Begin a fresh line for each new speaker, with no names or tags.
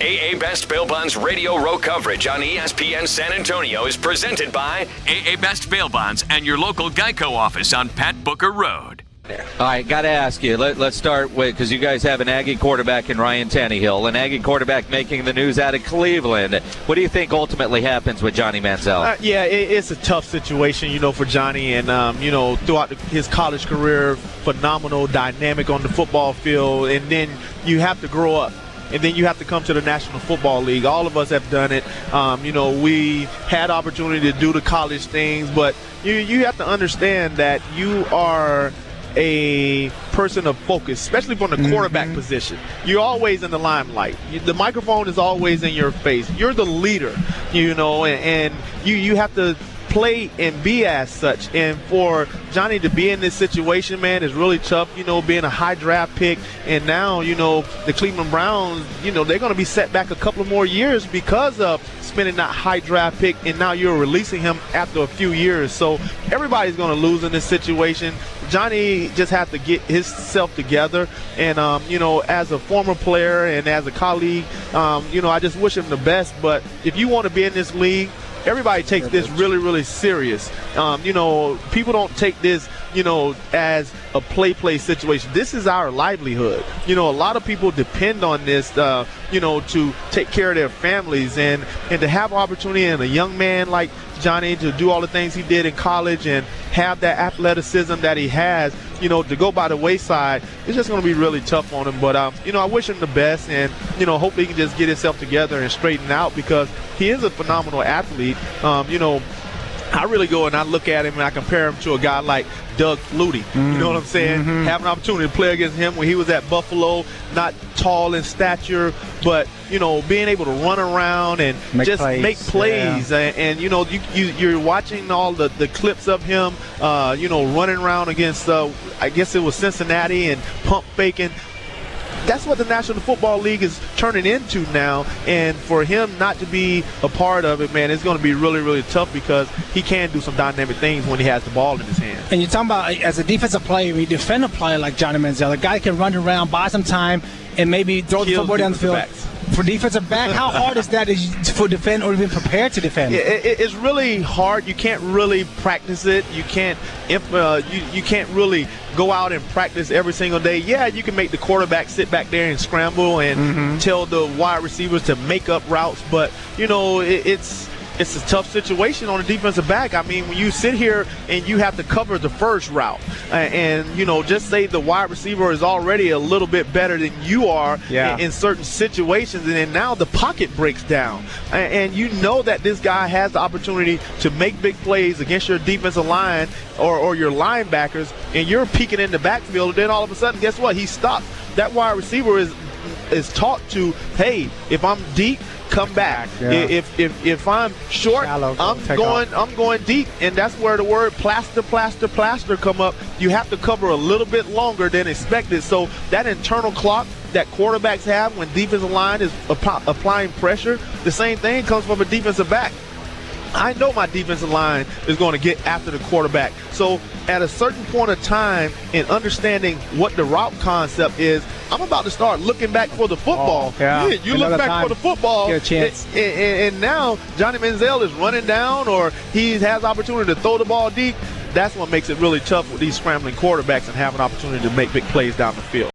AA Best Bail Bonds Radio Row coverage on ESPN San Antonio is presented by AA Best Bail Bonds and your local Geico office on Pat Booker Road.
All right, got to ask you. Let's start with, because you guys have an Aggie quarterback in Ryan Tannehill, an Aggie quarterback making the news out of Cleveland. What do you think ultimately happens with Johnny Manziel?
It's a tough situation, for Johnny. And, throughout his college career, phenomenal, dynamic on the football field. And then you have to grow up. And then you have to come to the National Football League. All of us have done it. We had opportunity to do the college things, but you have to understand that you are a person of focus, especially from the quarterback position. You're always in the limelight. The microphone is always in your face. You're the leader, and you have to play and be as such. And for Johnny to be in this situation, man, is really tough, being a high draft pick. And now, the Cleveland Browns, they're going to be set back a couple of more years because of spending that high draft pick, and now you're releasing him after a few years. So everybody's going to lose in this situation. Johnny just has to get himself together. And, as a former player and as a colleague, I just wish him the best. But if you want to be in this league, everybody takes this really, really serious. People don't take this, as a play situation. This is our livelihood. A lot of people depend on this, to take care of their families and to have opportunity, and a young man like Johnny to do all the things he did in college and have that athleticism that he has, to go by the wayside, it's just going to be really tough on him. But, I wish him the best, and, hopefully he can just get himself together and straighten out, because he is a phenomenal athlete. I really go and I look at him and I compare him to a guy like Doug Flutie. You know what I'm saying? Have an opportunity to play against him when he was at Buffalo, not tall in stature, but, being able to run around and make plays. Yeah. And you're watching all the clips of him, running around against, I guess it was Cincinnati, and pump faking. That's what the National Football League is turning into now, and for him not to be a part of it, man, it's going to be really, really tough, because he can do some dynamic things when he has the ball in his hand.
And you're talking about, as a defensive player, when you defend a player like Johnny Manziel, a guy can run around, buy some time, and maybe throw the football down the field. For defensive back, how hard is that for defend or even prepare to defend?
Yeah, it's really hard. You can't really practice it. You can't you can't really go out and practice every single day. Yeah, you can make the quarterback sit back there and scramble and tell the wide receivers to make up routes, but it's a tough situation on a defensive back. I mean, when you sit here and you have to cover the first route, and just say the wide receiver is already a little bit better than you are in certain situations, and then now the pocket breaks down, and that this guy has the opportunity to make big plays against your defensive line or your linebackers, and you're peeking in the backfield, and then all of a sudden, guess what? He stops. That wide receiver is taught to, hey, if I'm deep, come back. Yeah. If I'm short, I'm going deep, and that's where the word plaster come up. You have to cover a little bit longer than expected. So that internal clock that quarterbacks have when defensive line is applying pressure, the same thing comes from a defensive back. I know my defensive line is going to get after the quarterback. So at a certain point of time in understanding what the route concept is, I'm about to start looking back for the football. You look back for the football,
get a chance.
And now Johnny Manziel is running down, or he has opportunity to throw the ball deep. That's what makes it really tough with these scrambling quarterbacks and having opportunity to make big plays down the field.